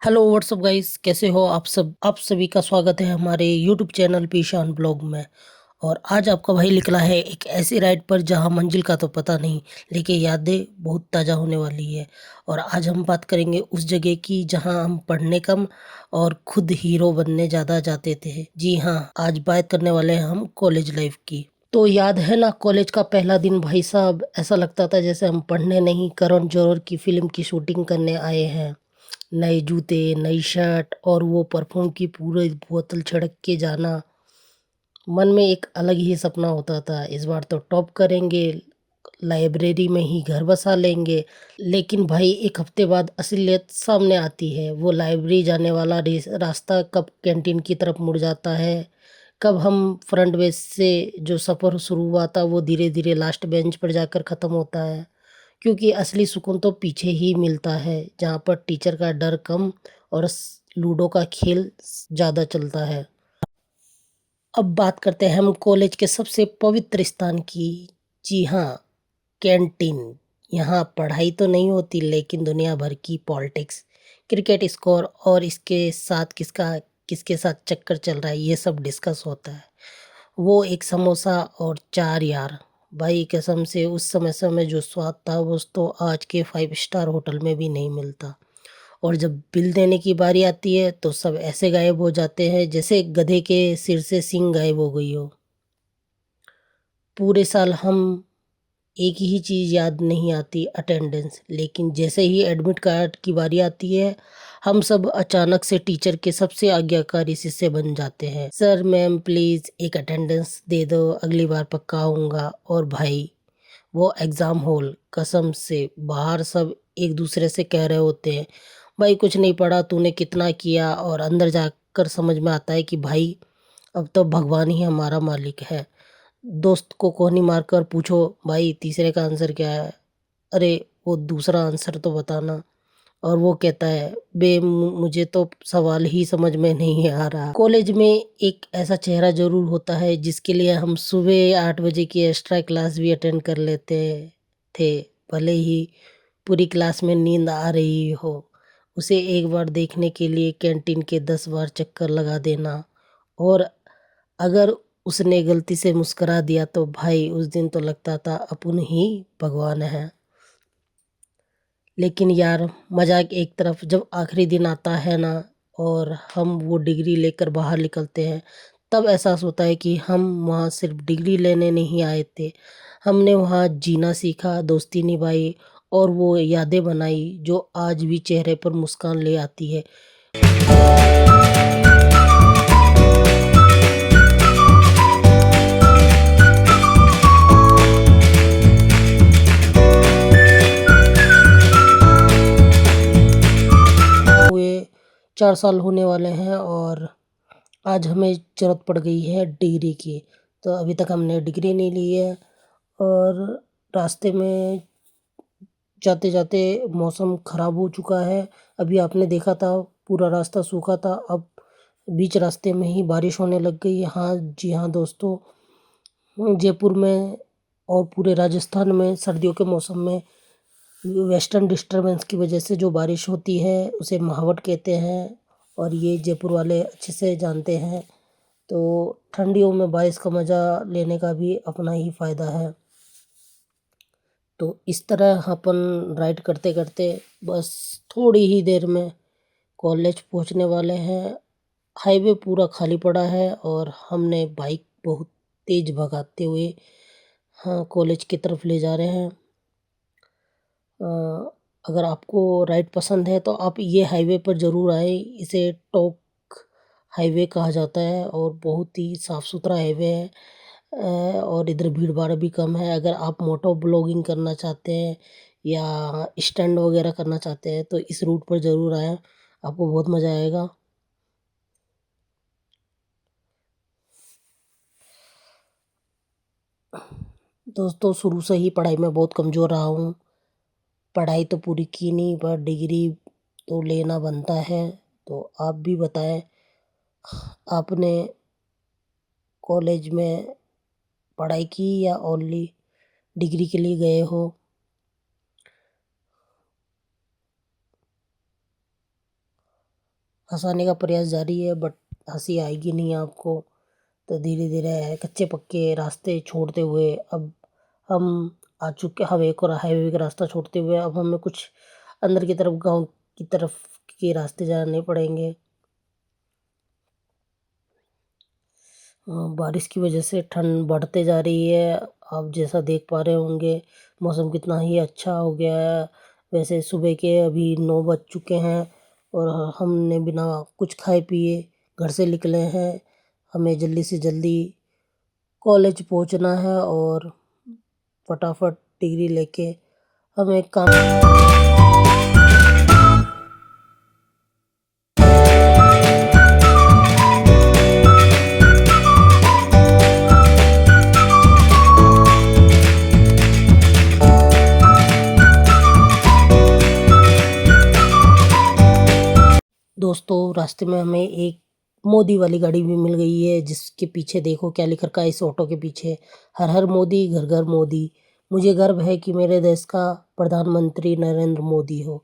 Hello what's up guys, कैसे हो आप सब। आप सभी का स्वागत है हमारे यूट्यूब चैनल पीशान ब्लॉग में। और आज आपका भाई निकला है एक ऐसी राइड पर जहां मंजिल का तो पता नहीं, लेकिन यादें बहुत ताज़ा होने वाली है। और आज हम बात करेंगे उस जगह की जहां हम पढ़ने कम और खुद हीरो बनने ज़्यादा जाते थे। जी हाँ, आज बात करने वाले हैं हम कॉलेज लाइफ की। तो याद है ना कॉलेज का पहला दिन, भाई साहब ऐसा लगता था जैसे हम पढ़ने नहीं, करण जौहर की फिल्म की शूटिंग करने आए हैं। नए जूते, नई शर्ट और वो परफ्यूम की पूरी बोतल छिड़क के जाना। मन में एक अलग ही सपना होता था, इस बार तो टॉप करेंगे, लाइब्रेरी में ही घर बसा लेंगे। लेकिन भाई एक हफ्ते बाद असलियत सामने आती है। वो लाइब्रेरी जाने वाला रास्ता कब कैंटीन की तरफ मुड़ जाता है, कब हम फ्रंट बेंच से जो सफ़र शुरू हुआ था वो धीरे धीरे लास्ट बेंच पर जाकर ख़त्म होता है। क्योंकि असली सुकून तो पीछे ही मिलता है, जहाँ पर टीचर का डर कम और लूडो का खेल ज़्यादा चलता है। अब बात करते हैं हम कॉलेज के सबसे पवित्र स्थान की। जी हाँ, कैंटीन। यहाँ पढ़ाई तो नहीं होती, लेकिन दुनिया भर की पॉलिटिक्स, क्रिकेट स्कोर और इसके साथ किसके साथ चक्कर चल रहा है, ये सब डिस्कस होता है। वो एक समोसा और चार यार, भाई कसम से उस समय जो स्वाद था वो तो आज के 5 स्टार होटल में भी नहीं मिलता। और जब बिल देने की बारी आती है तो सब ऐसे गायब हो जाते हैं जैसे गधे के सिर से सींग गायब हो गई हो। पूरे साल हम एक ही चीज़ याद नहीं आती, अटेंडेंस। लेकिन जैसे ही एडमिट कार्ड की बारी आती है, हम सब अचानक से टीचर के सबसे आज्ञाकारी शिष्य बन जाते हैं। सर मैम प्लीज़ एक अटेंडेंस दे दो, अगली बार पक्का आऊँगा। और भाई वो एग्ज़ाम हॉल, कसम से बाहर सब एक दूसरे से कह रहे होते हैं, भाई कुछ नहीं पढ़ा, तूने कितना किया। और अंदर जाकर समझ में आता है कि भाई अब तो भगवान ही हमारा मालिक है। दोस्त को कोहनी मारकर पूछो, भाई तीसरे का आंसर क्या है, अरे वो दूसरा आंसर तो बताना। और वो कहता है, मुझे तो सवाल ही समझ में नहीं आ रहा। कॉलेज में एक ऐसा चेहरा जरूर होता है जिसके लिए हम सुबह 8 बजे की एक्स्ट्रा क्लास भी अटेंड कर लेते थे, भले ही पूरी क्लास में नींद आ रही हो। उसे एक बार देखने के लिए कैंटीन के 10 बार चक्कर लगा देना। और अगर उसने गलती से मुस्करा दिया तो भाई उस दिन तो लगता था अपन ही भगवान है। लेकिन यार मजाक एक तरफ, जब आखिरी दिन आता है ना और हम वो डिग्री लेकर बाहर निकलते हैं, तब एहसास होता है कि हम वहाँ सिर्फ डिग्री लेने नहीं आए थे। हमने वहाँ जीना सीखा, दोस्ती निभाई और वो यादें बनाई जो आज भी चेहरे पर मुस्कान ले आती है। हुए 4 साल होने वाले हैं और आज हमें ज़रूरत पड़ गई है डिग्री की। तो अभी तक हमने डिग्री नहीं ली है। और रास्ते में जाते जाते मौसम ख़राब हो चुका है। अभी आपने देखा था पूरा रास्ता सूखा था, अब बीच रास्ते में ही बारिश होने लग गई। हाँ जी हाँ दोस्तों, जयपुर में और पूरे राजस्थान में सर्दियों के मौसम में वेस्टर्न डिस्टरबेंस की वजह से जो बारिश होती है उसे महावट कहते हैं। और ये जयपुर वाले अच्छे से जानते हैं। तो ठंडियों में बारिश का मज़ा लेने का भी अपना ही फ़ायदा है। तो इस तरह अपन राइड करते करते बस थोड़ी ही देर में कॉलेज पहुंचने वाले हैं। हाईवे पूरा खाली पड़ा है और हमने बाइक बहुत तेज़ भगाते हुए हाँ कॉलेज की तरफ ले जा रहे हैं। अ, अगर आपको राइड पसंद है तो आप ये हाईवे पर ज़रूर आए। इसे टॉप हाईवे कहा जाता है और बहुत ही साफ़ सुथरा हाईवे है। और इधर भीड़ भाड़ भी कम है। अगर आप मोटो ब्लॉगिंग करना चाहते हैं या स्टंट वगैरह करना चाहते हैं तो इस रूट पर ज़रूर आएँ, आपको बहुत मज़ा आएगा। दोस्तों शुरू से ही पढ़ाई में बहुत कमज़ोर रहा हूँ। पढ़ाई तो पूरी की नहीं पर डिग्री तो लेना बनता है। तो आप भी बताएं, आपने कॉलेज में पढ़ाई की या ओनली डिग्री के लिए गए हो। हँसाने का प्रयास जारी है, बट हँसी आएगी नहीं आपको। तो धीरे-धीरे कच्चे पक्के रास्ते छोड़ते हुए अब हम आ चुके, हम एक और हाईवे का रास्ता छोड़ते हुए अब हमें कुछ अंदर की तरफ, गाँव की तरफ के रास्ते जाने पड़ेंगे। बारिश की वजह से ठंड बढ़ते जा रही है। आप जैसा देख पा रहे होंगे, मौसम कितना ही अच्छा हो गया है। वैसे सुबह के अभी 9 बज चुके हैं और हमने बिना कुछ खाए पिए घर से निकले हैं। हमें जल्दी से जल्दी कॉलेज पहुंचना है और फटाफट डिग्री लेके हमें काम। दोस्तों, रास्ते में हमें एक मोदी वाली गाड़ी भी मिल गई है, जिसके पीछे देखो क्या लिख रखा है इस ऑटो के पीछे, हर हर मोदी घर घर मोदी। मुझे गर्व है कि मेरे देश का प्रधानमंत्री नरेंद्र मोदी हो।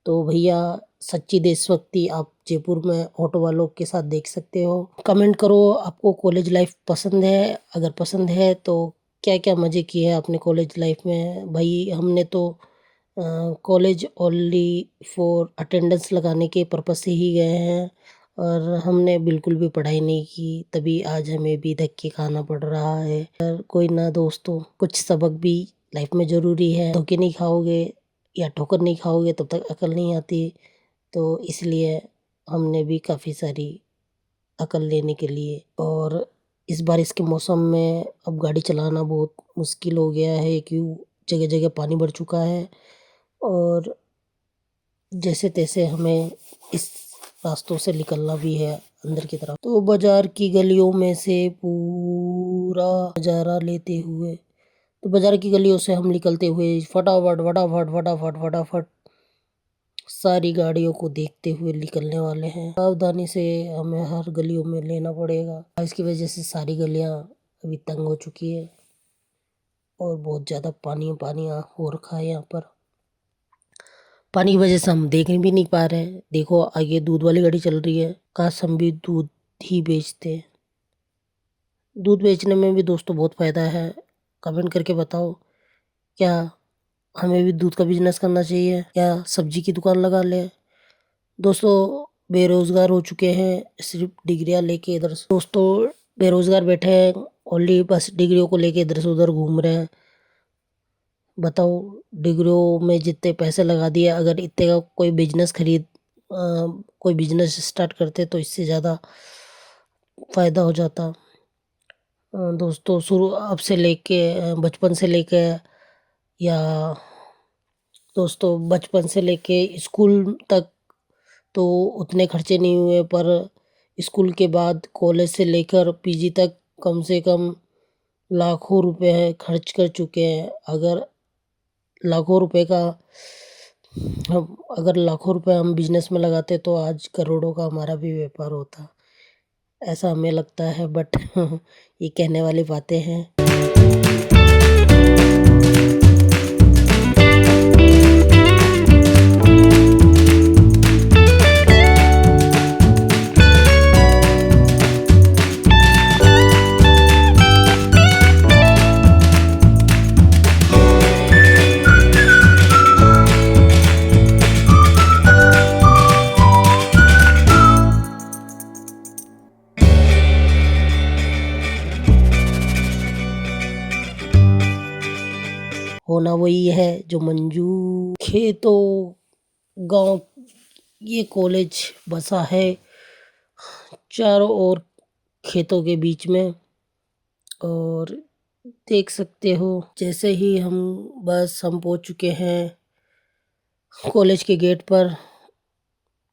तो भैया, सच्ची देशभक्ति आप जयपुर में ऑटो वालों के साथ देख सकते हो। कमेंट करो, आपको कॉलेज लाइफ पसंद है? अगर पसंद है तो क्या क्या मज़े किए हैं आपने कॉलेज लाइफ में? भाई हमने तो कॉलेज ओनली फॉर अटेंडेंस लगाने के पर्पस से ही गए हैं और हमने बिल्कुल भी पढ़ाई नहीं की, तभी आज हमें भी धक्के खाना पड़ रहा है। पर कोई ना दोस्तों, कुछ सबक भी लाइफ में ज़रूरी है। धोखे नहीं खाओगे या ठोकर नहीं खाओगे तब तक अकल नहीं आती। तो इसलिए हमने भी काफ़ी सारी अकल लेने के लिए, और इस बारिश के मौसम में अब गाड़ी चलाना बहुत मुश्किल हो गया है, क्यों जगह जगह पानी भर चुका है और जैसे तैसे हमें इस रास्तों से निकलना भी है अंदर की तरफ। तो बाजार की गलियों में से पूरा नज़ारा लेते हुए, तो बाजार की गलियों से हम निकलते हुए फटाफट फटाफट फटाफट फटाफट सारी गाड़ियों को देखते हुए निकलने वाले हैं। सावधानी से हमें हर गलियों में लेना पड़ेगा। इसकी वजह से सारी गलियां अभी तंग हो चुकी है और बहुत ज़्यादा पानी पानी हो रखा है यहाँ पर। पानी की वजह से हम देख भी नहीं पा रहे हैं। देखो आगे दूध वाली गाड़ी चल रही है, काश हम भी दूध ही बेचते। दूध बेचने में भी दोस्तों बहुत फ़ायदा है। कमेंट करके बताओ, क्या हमें भी दूध का बिजनेस करना चाहिए या सब्जी की दुकान लगा ले? दोस्तों, बेरोजगार हो चुके हैं, सिर्फ डिग्रियां लेके इधर दोस्तों बेरोजगार बैठे हैं, ओनली बस डिग्रियों को लेके इधर से उधर घूम रहे हैं। बताओ, डिग्रियों में जितने पैसे लगा दिए, अगर इतने का कोई बिजनेस कोई बिजनेस स्टार्ट करते तो इससे ज़्यादा फायदा हो जाता। दोस्तों, शुरू अब से लेके बचपन से लेके या दोस्तों बचपन से लेके स्कूल तक तो उतने खर्चे नहीं हुए, पर स्कूल के बाद कॉलेज से लेकर पीजी तक कम से कम लाखों रुपए खर्च कर चुके हैं। लाखों रुपए का अगर लाखों रुपए हम बिजनेस में लगाते तो आज करोड़ों का हमारा भी व्यापार होता, ऐसा हमें लगता है। बट ये कहने वाली बातें हैं। होना वही है जो मंजूर खेतों गांव, ये कॉलेज बसा है चारों ओर खेतों के बीच में। और देख सकते हो, जैसे ही हम पहुंच चुके हैं कॉलेज के गेट पर,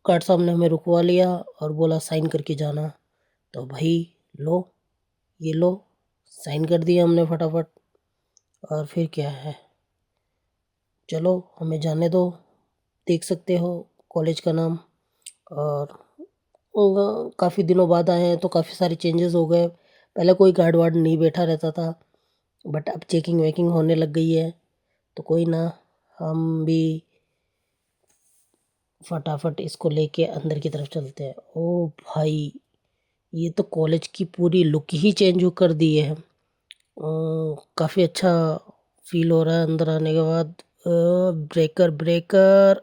गार्ड साहब ने हमें रुकवा लिया और बोला साइन करके जाना। तो भाई लो, ये लो, साइन कर दिया हमने फटाफट। और फिर क्या है, चलो हमें जाने दो। देख सकते हो कॉलेज का नाम। और काफ़ी दिनों बाद आए हैं तो काफ़ी सारे चेंजेस हो गए। पहले कोई गार्ड वार्ड नहीं बैठा रहता था, बट अब चेकिंग वेकिंग होने लग गई है। तो कोई ना, हम भी फटाफट इसको लेके अंदर की तरफ चलते हैं। ओ भाई, ये तो कॉलेज की पूरी लुक ही चेंज कर दी है। काफ़ी अच्छा फील हो रहा है अंदर आने के बाद। ब्रेकर ब्रेकर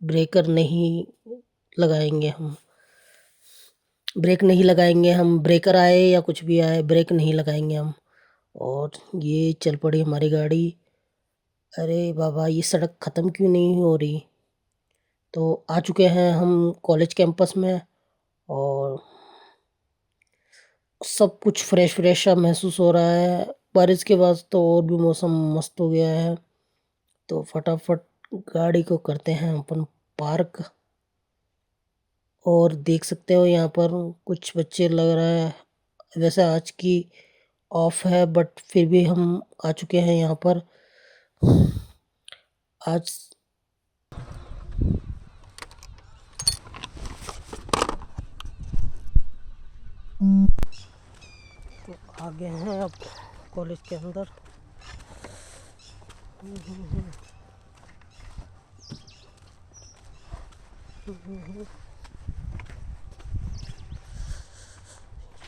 ब्रेकर नहीं लगाएंगे हम। ब्रेक नहीं लगाएंगे हम, ब्रेकर आए या कुछ भी आए ब्रेक नहीं लगाएंगे हम। और ये चल पड़ी हमारी गाड़ी। अरे बाबा, ये सड़क ख़त्म क्यों नहीं हो रही। तो आ चुके हैं हम कॉलेज कैंपस में, और सब कुछ फ्रेश फ्रेश सा महसूस हो रहा है। बारिश के बाद तो और भी मौसम मस्त हो गया है। तो फटाफट गाड़ी को करते हैं अपन पार्क। और देख सकते हो यहाँ पर कुछ बच्चे लग रहा है, वैसे आज की ऑफ है बट फिर भी हम आ चुके हैं यहाँ पर। आज तो आ गए हैं अब कॉलेज के अंदर।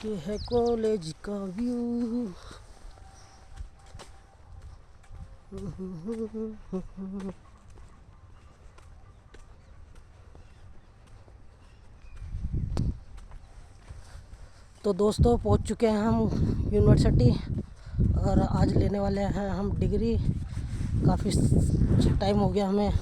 ये है कॉलेज का व्यू। तो दोस्तों, पहुंच चुके हैं हम यूनिवर्सिटी, और आज लेने वाले हैं हम डिग्री। काफ़ी टाइम हो गया हमें।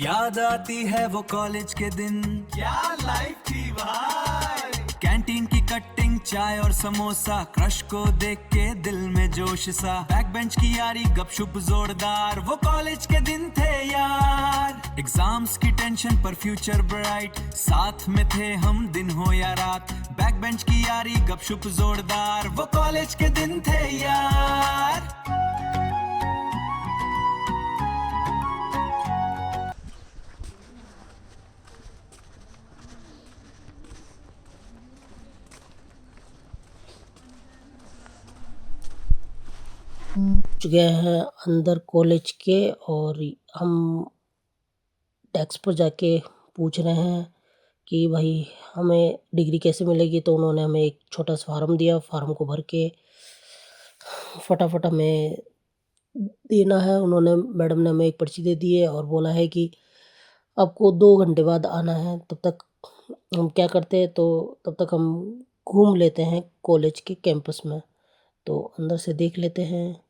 याद आती है वो कॉलेज के दिन, क्या लाइफ थी भाई। कैंटीन की कटिंग, चाय और समोसा, क्रश को देख के दिल में जोश सा। बैक बेंच की यारी, गपशप जोरदार, वो कॉलेज के दिन थे यार। एग्जाम्स की टेंशन पर फ्यूचर ब्राइट, साथ में थे हम दिन हो या रात। बैक बेंच की यारी, गपशप जोरदार, वो कॉलेज के दिन थे यार। चुके हैं अंदर कॉलेज के, और हम डेस्क पर जाके पूछ रहे हैं कि भाई हमें डिग्री कैसे मिलेगी। तो उन्होंने हमें एक छोटा सा फार्म दिया, फार्म को भर के फटाफट हमें देना है। उन्होंने, मैडम ने हमें एक पर्ची दे दी है और बोला है कि आपको 2 घंटे बाद आना है। तब तक हम क्या करते हैं, तो तब तक हम घूम लेते हैं कॉलेज के कैंपस में। तो अंदर से देख लेते हैं,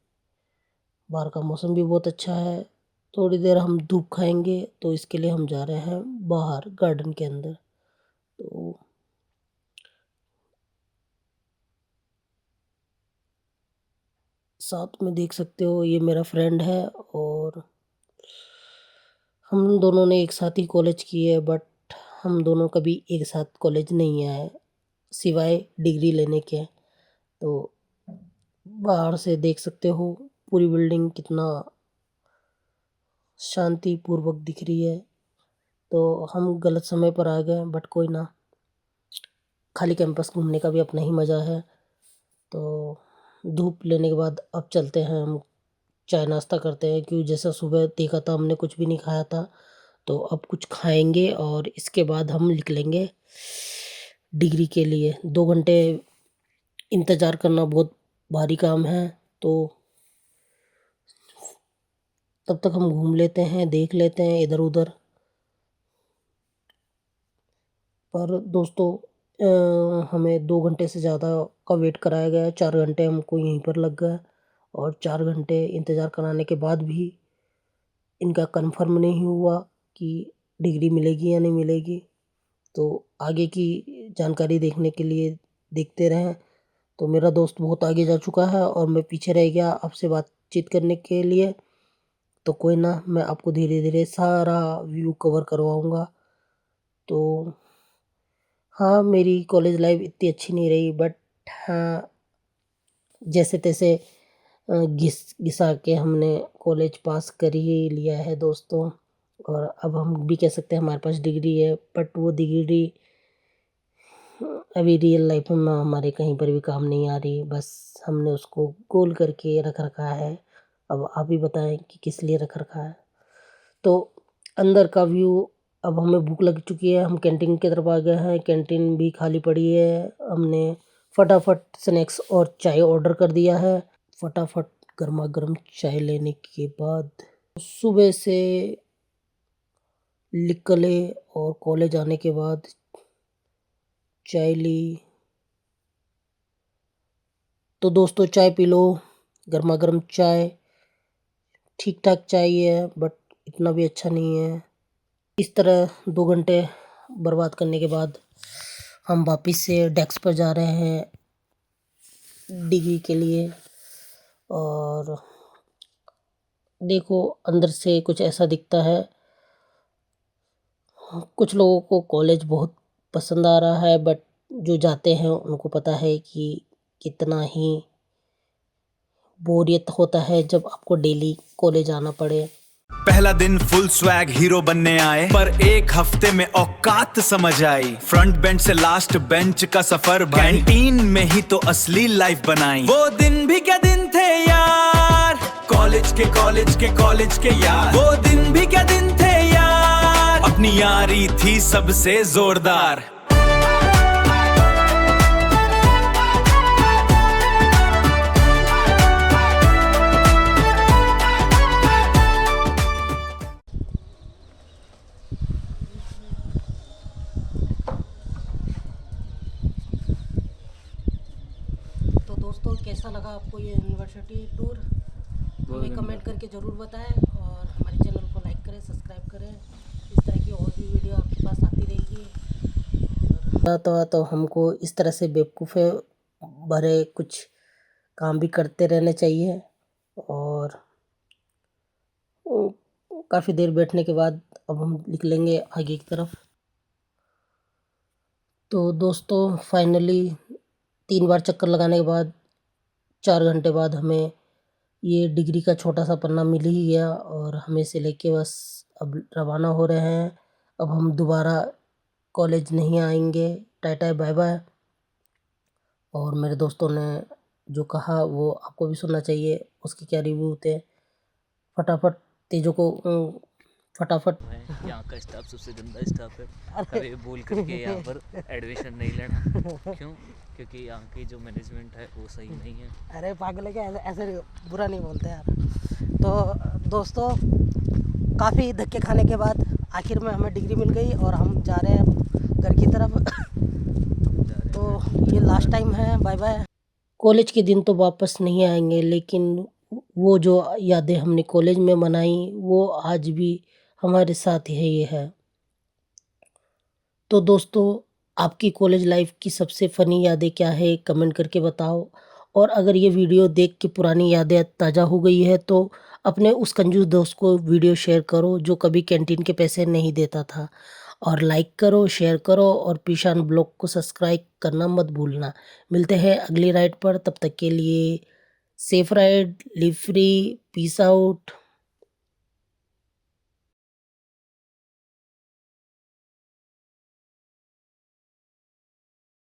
बाहर का मौसम भी बहुत अच्छा है। थोड़ी देर हम धूप खाएंगे, तो इसके लिए हम जा रहे हैं बाहर गार्डन के अंदर। तो साथ में देख सकते हो, ये मेरा फ्रेंड है, और हम दोनों ने एक साथ ही कॉलेज की है, बट हम दोनों कभी एक साथ कॉलेज नहीं आए सिवाय डिग्री लेने के। तो बाहर से देख सकते हो पूरी बिल्डिंग कितना शांतिपूर्वक दिख रही है। तो हम गलत समय पर आ गए, बट कोई ना, खाली कैंपस घूमने का भी अपना ही मज़ा है। तो धूप लेने के बाद अब चलते हैं हम चाय नाश्ता करते हैं, क्योंकि जैसा सुबह देखा था हमने कुछ भी नहीं खाया था। तो अब कुछ खाएंगे और इसके बाद हम निकलेंगे डिग्री के लिए। 2 घंटे इंतज़ार करना बहुत भारी काम है। तो तब तक हम घूम लेते हैं, देख लेते हैं इधर उधर। पर दोस्तों, हमें 2 घंटे से ज़्यादा का वेट कराया गया है। 4 घंटे हमको यहीं पर लग गए, और 4 घंटे इंतज़ार कराने के बाद भी इनका कंफर्म नहीं हुआ कि डिग्री मिलेगी या नहीं मिलेगी। तो आगे की जानकारी देखने के लिए देखते रहें। तो मेरा दोस्त बहुत आगे जा चुका है और मैं पीछे रह गया आपसे बातचीत करने के लिए। तो कोई ना, मैं आपको धीरे धीरे सारा व्यू कवर करवाऊँगा। तो हाँ, मेरी कॉलेज लाइफ इतनी अच्छी नहीं रही, बट हाँ, जैसे तैसे घिस घिसा के हमने कॉलेज पास कर ही लिया है दोस्तों। और अब हम भी कह सकते हैं हमारे पास डिग्री है, बट वो डिग्री अभी रियल लाइफ में हमारे कहीं पर भी काम नहीं आ रही, बस हमने उसको गोल करके रख रखा है। अब आप ही बताएं कि किस लिए रख रखा है। तो अंदर का व्यू, अब हमें भूख लग चुकी है, हम कैंटीन की तरफ आ गए हैं। कैंटीन भी खाली पड़ी है। हमने फटाफट स्नैक्स और चाय ऑर्डर कर दिया है। फटाफट गर्मा गर्म चाय लेने के बाद सुबह से निकले और कॉलेज आने के बाद चाय ली। तो दोस्तों चाय पी लो, गर्मा गर्म चाय। ठीक ठाक चाय है बट इतना भी अच्छा नहीं है। इस तरह 2 घंटे बर्बाद करने के बाद हम वापस से डेस्क पर जा रहे हैं डिग्री के लिए। और देखो अंदर से कुछ ऐसा दिखता है। कुछ लोगों को कॉलेज बहुत पसंद आ रहा है बट जो जाते हैं उनको पता है कि कितना ही बोरियत होता है जब आपको डेली कॉलेज आना पड़े। पहला दिन फुल स्वैग हीरो बनने आए, पर एक हफ्ते में औकात समझ आई। फ्रंट बेंच से लास्ट बेंच का सफर भाई, कैंटीन में ही तो असली लाइफ बनाई। वो दिन भी क्या दिन थे यार, कॉलेज के यार। वो दिन भी क्या दिन थे यार, अपनी यारी थी सबसे जोरदार। तो दोस्तों कैसा लगा आपको ये यूनिवर्सिटी टूर, हमें कमेंट करके ज़रूर बताएं। और हमारे चैनल को लाइक करें, सब्सक्राइब करें। इस तरह की और भी वीडियो आपके पास आती रहेगी। तो हमको इस तरह से बेवकूफ़े भरे कुछ काम भी करते रहने चाहिए। और काफ़ी देर बैठने के बाद अब हम निकलेंगे आगे की तरफ। तो दोस्तों फाइनली 3 बार चक्कर लगाने के बाद 4 घंटे बाद हमें ये डिग्री का छोटा सा पन्ना मिल ही गया और हमें इसे लेके बस अब रवाना हो रहे हैं। अब हम दोबारा कॉलेज नहीं आएंगे। Tata bye bye. और मेरे दोस्तों ने जो कहा वो आपको भी सुनना चाहिए, उसके क्या रिव्यू थे। फटाफट तेजो को फटाफट। है यहाँ का स्टाफ सबसे गंदा स्टाफ है। अब ये बोल करके यहाँ पर एडमिशन नहीं लेना। क्यों? क्योंकि यहाँ की जो मैनेजमेंट है वो सही नहीं है। अरे पागल है क्या, ऐसे बुरा नहीं बोलते यार। तो दोस्तों काफ़ी धक्के खाने के बाद आखिर में हमें डिग्री मिल गई और हम जा रहे हैं घर की तरफ। तो ये लास्ट टाइम है, बाय बाय। कॉलेज के दिन तो वापस नहीं आएंगे, लेकिन वो जो यादें हमने कॉलेज में मनाई वो आज भी हमारे साथ ही है। तो दोस्तों आपकी कॉलेज लाइफ की सबसे फ़नी यादें क्या है, कमेंट करके बताओ। और अगर ये वीडियो देख के पुरानी यादें ताज़ा हो गई है तो अपने उस कंजूस दोस्त को वीडियो शेयर करो जो कभी कैंटीन के पैसे नहीं देता था। और लाइक करो, शेयर करो और पीशान ब्लॉग को सब्सक्राइब करना मत भूलना। मिलते हैं अगली राइड पर, तब तक के लिए safe ride, live free, peace out.